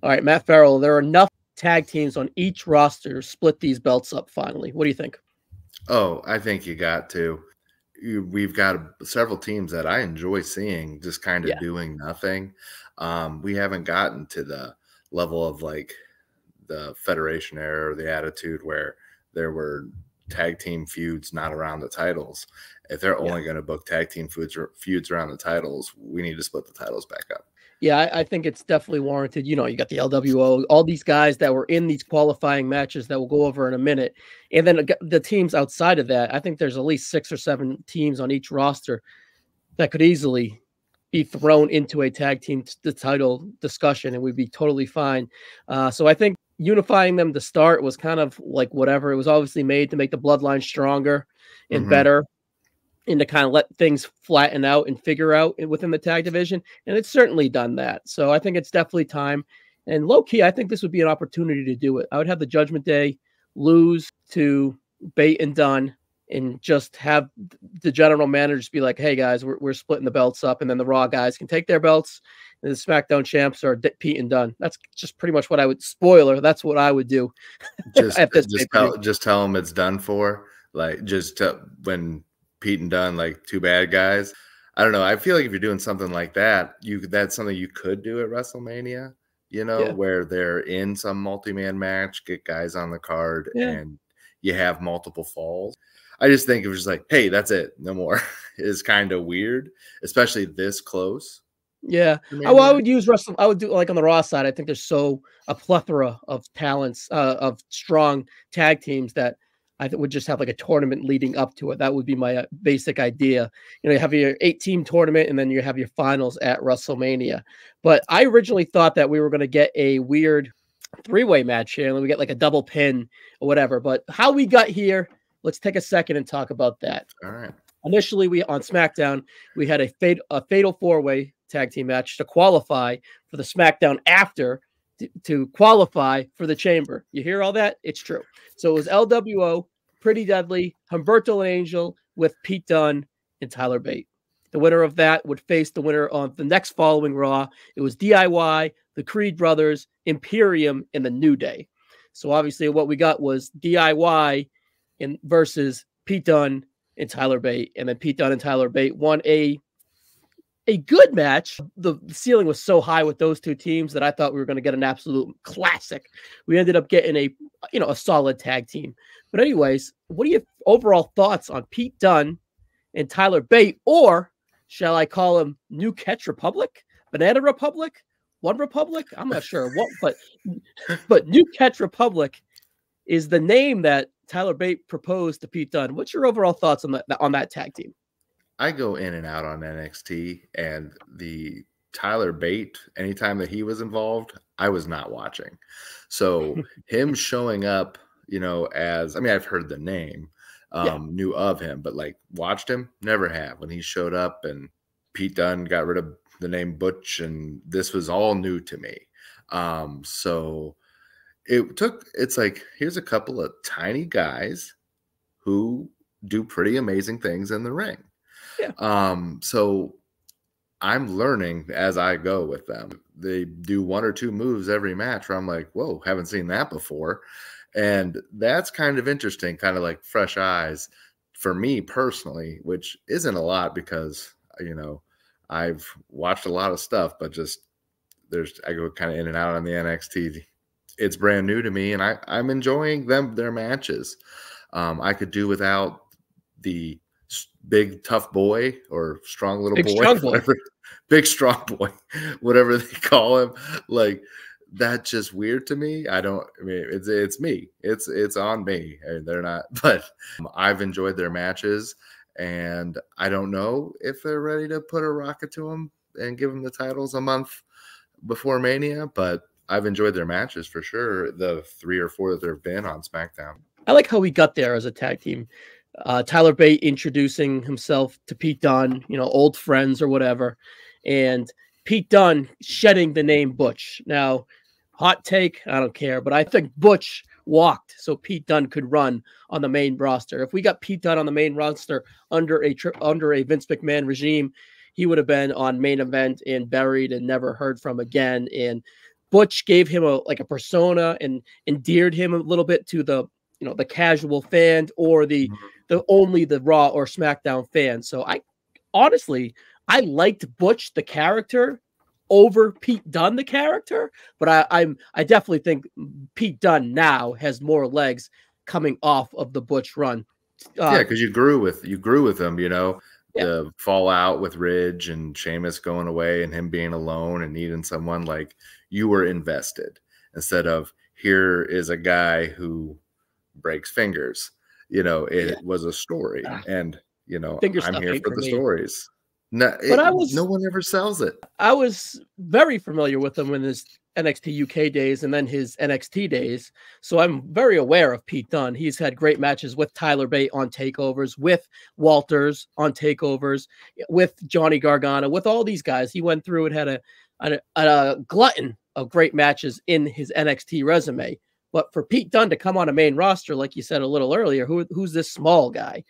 All right, Matt Ferrell, there are enough tag teams on each roster to split these belts up finally. What do you think? Oh, I think you got to. We've got several teams that I enjoy seeing just kind of Yeah. doing nothing. We haven't gotten to the level of like the Federation era or the Attitude where there were tag team feuds not around the titles. If they're Yeah. only going to book tag team feuds around the titles, we need to split the titles back up. Yeah, I think it's definitely warranted. You know, you got the LWO, all these guys that were in these qualifying matches that we'll go over in a minute. And then the teams outside of that, I think there's at least 6 or 7 teams on each roster that could easily be thrown into a tag team the title discussion, and we'd be totally fine. So I think unifying them to start was kind of like whatever. It was obviously made to make the bloodline stronger and better, and to kind of let things flatten out and figure out within the tag division. And it's certainly done that. So I think it's definitely time. And low key, I think this would be an opportunity to do it. I would have the Judgment Day lose to Bate and Dunne and just have the general managers be like, hey guys, we're splitting the belts up. And then the Raw guys can take their belts and the SmackDown champs are Pete and Dunne. That's just pretty much what I would spoiler. That's what I would do. Just tell them it's done for. Like when Pete and Dunne, like two bad guys. I don't know. I feel like if you're doing something like that, that's something you could do at WrestleMania, where they're in some multi-man match, get guys on the card, and you have multiple falls. I just think it was just like, hey, that's it. No more is kind of weird, especially this close. Yeah. Well, I would use wrestling. I would do like on the Raw side. I think there's a plethora of talents, of strong tag teams that I would just have like a tournament leading up to it. That would be my basic idea. You have your 8-team tournament and then you have your finals at WrestleMania. But I originally thought that we were going to get a weird 3-way match here and we get like a double pin or whatever. But how we got here, let's take a second and talk about that. All right. Initially, on SmackDown, we had a fatal 4-way tag team match to qualify for the SmackDown after to qualify for the Chamber. You hear all that? It's true. So it was LWO, Pretty Deadly, Humberto and Angel with Pete Dunne and Tyler Bate. The winner of that would face the winner on the next following Raw. It was DIY, the Creed Brothers, Imperium, and the New Day. So obviously what we got was DIY versus Pete Dunne and Tyler Bate. And then Pete Dunne and Tyler Bate won a good match. The ceiling was so high with those two teams that I thought we were going to get an absolute classic. We ended up getting a solid tag team. But anyways, what are your overall thoughts on Pete Dunne and Tyler Bate, or shall I call him New Catch Republic, Banana Republic, One Republic? I'm not sure what, but New Catch Republic is the name that Tyler Bate proposed to Pete Dunne. What's your overall thoughts on that tag team? I go in and out on NXT, and the Tyler Bate, anytime that he was involved, I was not watching. So him showing up, I've heard the name, knew of him, but like watched him, never have. When he showed up and Pete Dunne got rid of the name Butch, and this was all new to me. So it's like, here's a couple of tiny guys who do pretty amazing things in the ring. Yeah. So I'm learning as I go with them. They do 1 or 2 moves every match where I'm like, whoa, haven't seen that before. And that's kind of interesting, kind of like fresh eyes for me personally, which isn't a lot because, I've watched a lot of stuff, but just I go kind of in and out on the NXT. It's brand new to me, and I'm enjoying their matches. I could do without the big tough boy or strong little boy, big strong boy, whatever they call him. Like, that's just weird to me. It's me. It's on me. They're not, but I've enjoyed their matches, and I don't know if they're ready to put a rocket to them and give them the titles a month before Mania, but I've enjoyed their matches for sure. The 3 or 4 that they've been on SmackDown. I like how we got there as a tag team. Tyler Bate introducing himself to Pete Dunne, old friends or whatever, and Pete Dunne shedding the name Butch. Now, hot take, I don't care, but I think Butch walked so Pete Dunne could run on the main roster. If we got Pete Dunne on the main roster under a Vince McMahon regime, he would have been on Main Event and buried and never heard from again. And Butch gave him a persona and endeared him a little bit to the the casual fan or the only the Raw or SmackDown fan. So I honestly I liked Butch the character over Pete Dunne the character, but I definitely think Pete Dunne now has more legs coming off of the Butch run. Yeah, because you grew with him, Yeah. the fallout with Ridge and Sheamus going away and him being alone and needing someone, like, you were invested instead of here is a guy who breaks fingers. It was a story, and Finger I'm stuff here ain't for for the me. stories. No, But no one ever sells it. I was very familiar with him in his NXT UK days and then his NXT days. So I'm very aware of Pete Dunne. He's had great matches with Tyler Bate on takeovers, with Walters on takeovers, with Johnny Gargano, with all these guys. He went through and had a glutton of great matches in his NXT resume. But for Pete Dunne to come on a main roster, like you said a little earlier, who's this small guy?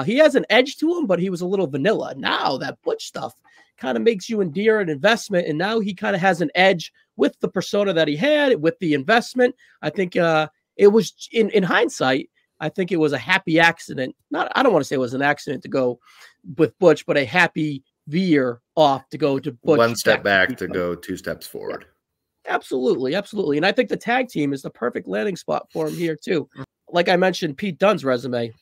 He has an edge to him, but he was a little vanilla. Now that Butch stuff kind of makes you endear an investment, and now he kind of has an edge with the persona that he had, with the investment. I think it was in hindsight, I think it was a happy accident. I don't want to say it was an accident to go with Butch, but a happy veer off to go to Butch. One step back to go 2 steps forward. Yeah. Absolutely. And I think the tag team is the perfect landing spot for him here too. Like I mentioned, Pete Dunne's resume.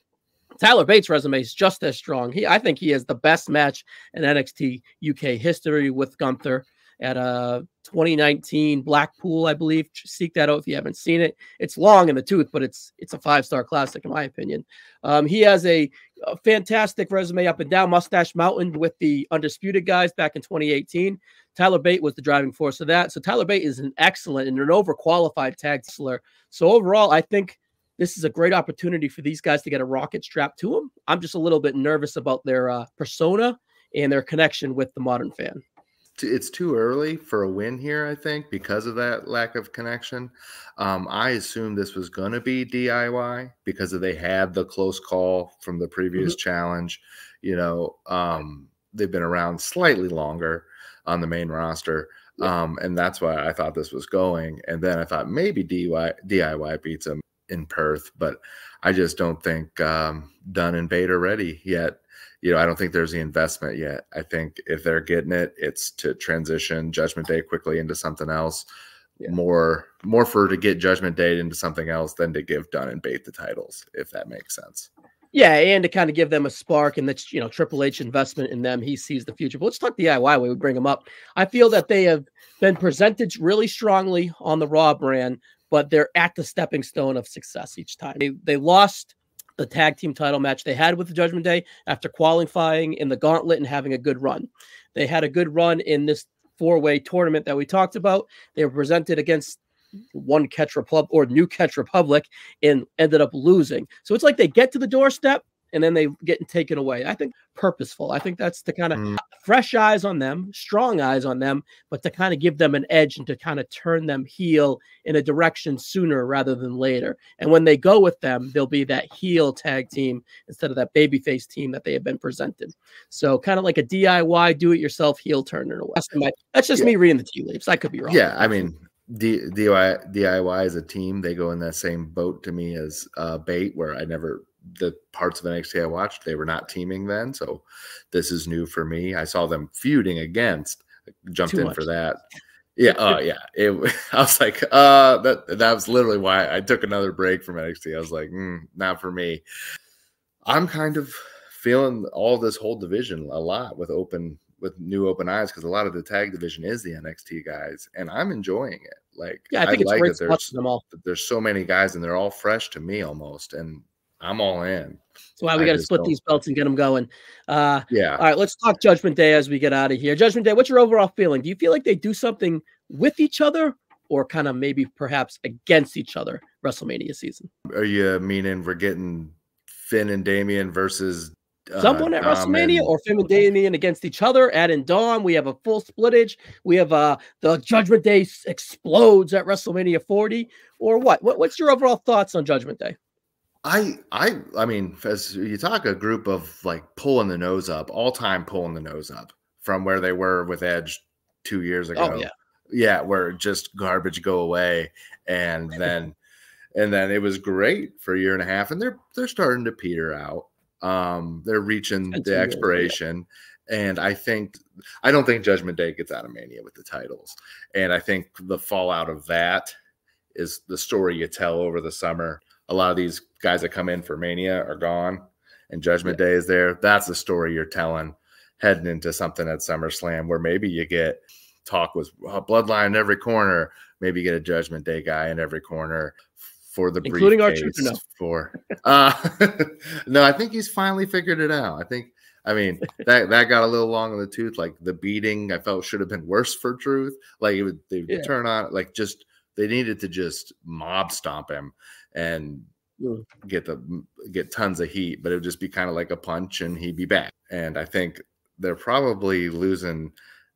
Tyler Bates' resume is just as strong. I think he has the best match in NXT UK history with Gunther at 2019 Blackpool, I believe. Seek that out if you haven't seen it. It's long in the tooth, but it's a 5-star classic in my opinion. He has a fantastic resume up and down Mustache Mountain with the Undisputed guys back in 2018. Tyler Bate was the driving force of that. So Tyler Bate is an excellent and an overqualified tag wrestler. So overall, I think this is a great opportunity for these guys to get a rocket strapped to them. I'm just a little bit nervous about their persona and their connection with the modern fan. It's too early for a win here, I think, because of that lack of connection. I assumed this was going to be DIY because they had the close call from the previous challenge. They've been around slightly longer on the main roster. And that's why I thought this was going. And then I thought maybe DIY beats them in Perth, but I just don't think Dunne and Bate are ready yet. I don't think there's the investment yet. I think if they're getting it, it's to transition Judgment Day quickly into something else. More for to get Judgment Day into something else than to give Dunne and Bate the titles, if that makes sense. Yeah, and to kind of give them a spark, and that's Triple H investment in them. He sees the future. But let's talk DIY. We would bring them up. I feel that they have been presented really strongly on the Raw brand, but they're at the stepping stone of success each time. They lost the tag team title match they had with the Judgment Day after qualifying in the gauntlet and having a good run. They had a good run in this 4-way tournament that we talked about. They were presented against New Catch Republic and ended up losing. So it's like they get to the doorstep and then they get taken away. I think purposeful. I think that's the kind of fresh eyes on them, strong eyes on them, but to kind of give them an edge and to kind of turn them heel in a direction sooner rather than later. And when they go with them, they'll be that heel tag team instead of that babyface team that they have been presented. So kind of like a DIY, do-it-yourself heel turn in a way. That's just me reading the tea leaves. I could be wrong. Yeah, I mean, DIY as a team, they go in that same boat to me as Bate, where the parts of NXT I watched, they were not teaming then. So this is new for me. I saw them feuding against, jumped in for that. Yeah. I was like, that was literally why I took another break from NXT. I was like, not for me. I'm kind of feeling all this whole division a lot with new open eyes, because a lot of the tag division is the NXT guys, and I'm enjoying it. Like, I think it's like great that there's so many guys, and they're all fresh to me almost, and I'm all in. So why we got to split these belts and get them going. Yeah. All right, let's talk Judgment Day as we get out of here. Judgment Day, what's your overall feeling? Do you feel like they do something with each other or kind of maybe perhaps against each other WrestleMania season? Are you meaning we're getting Finn and Damian versus someone at WrestleMania, or Finn and Damian against each other? Add in Dawn. We have a full splittage. We have the Judgment Day explodes at WrestleMania 40, or what? What's your overall thoughts on Judgment Day? I mean, as you talk a group of like pulling the nose up, all time pulling the nose up from where they were with Edge 2 years ago. Oh, yeah. Yeah, where just garbage go away, and then it was great for a year and a half, and they're starting to peter out. They're reaching the expiration, and I don't think Judgment Day gets out of Mania with the titles, and I think the fallout of that is the story you tell over the summer. A lot of these guys that come in for Mania are gone, and Judgment Day is there. That's the story you're telling heading into something at SummerSlam, where maybe you get talk with Bloodline in every corner. Maybe you get a Judgment Day guy in every corner for the including briefcase. Our for no, I think he's finally figured it out. I mean that got a little long in the tooth. Like the beating, I felt should have been worse for Truth. Like they would turn on, like just they needed to just mob stomp him and get tons of heat, but it would just be kind of like a punch and he'd be back. And I think they're probably losing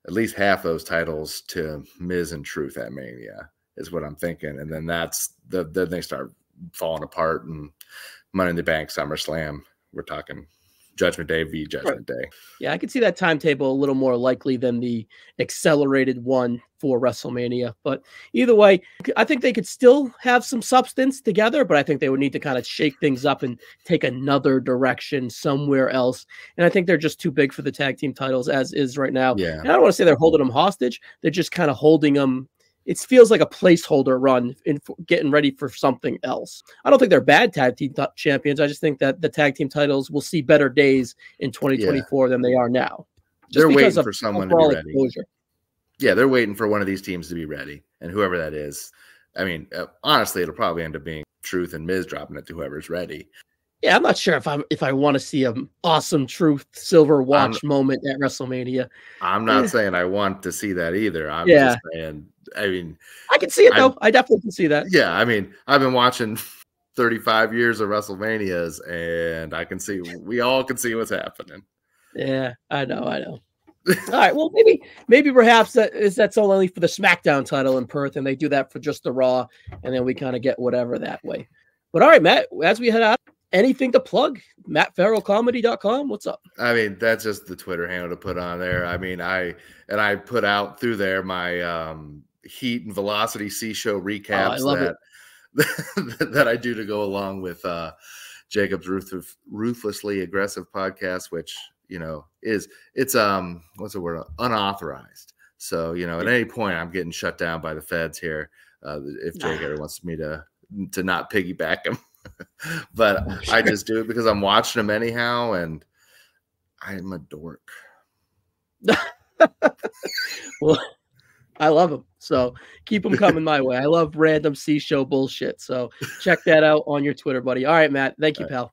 at least half those titles to Miz and Truth at Mania is what I'm thinking. And then then they start falling apart, and Money in the Bank, SummerSlam, we're talking Judgment Day v. Judgment Day. Yeah, I could see that timetable a little more likely than the accelerated one for WrestleMania. But either way, I think they could still have some substance together, but I think they would need to kind of shake things up and take another direction somewhere else. And I think they're just too big for the tag team titles as is right now. Yeah. And I don't want to say they're holding them hostage. They're just kind of holding them. It feels like a placeholder run in getting ready for something else. I don't think they're bad tag team champions. I just think that the tag team titles will see better days in 2024 than they are now. They're waiting for someone to be ready. Exposure. Yeah, they're waiting for one of these teams to be ready, and whoever that is. I mean, honestly, it'll probably end up being Truth and Miz dropping it to whoever's ready. Yeah, I'm not sure if I want to see an awesome Truth silver watch moment at WrestleMania. I'm not saying I want to see that either. I'm just saying, I mean, I can see it though. I definitely can see that. Yeah, I mean, I've been watching 35 years of WrestleManias, and I can see, we all can see what's happening. Yeah, I know. All right, well, maybe perhaps that's only for the SmackDown title in Perth, and they do that for just the Raw, and then we kind of get whatever that way. But all right, Matt, as we head out, anything to plug? MattFerrellComedy.com. What's up? I mean, that's just the Twitter handle to put on there. I mean, I put out through there my Heat and Velocity C-Show recaps that I do to go along with Jacob's Ruthlessly Aggressive podcast, which, you know, it's what's the word? Unauthorized. So, you know, at any point I'm getting shut down by the feds here if Jake ever wants me to not piggyback him. But I just do it because I'm watching them anyhow, and I'm a dork. Well, I love them, so keep them coming my way. I love random C-show bullshit, so check that out on your Twitter, buddy. All right, Matt. Thank you, pal.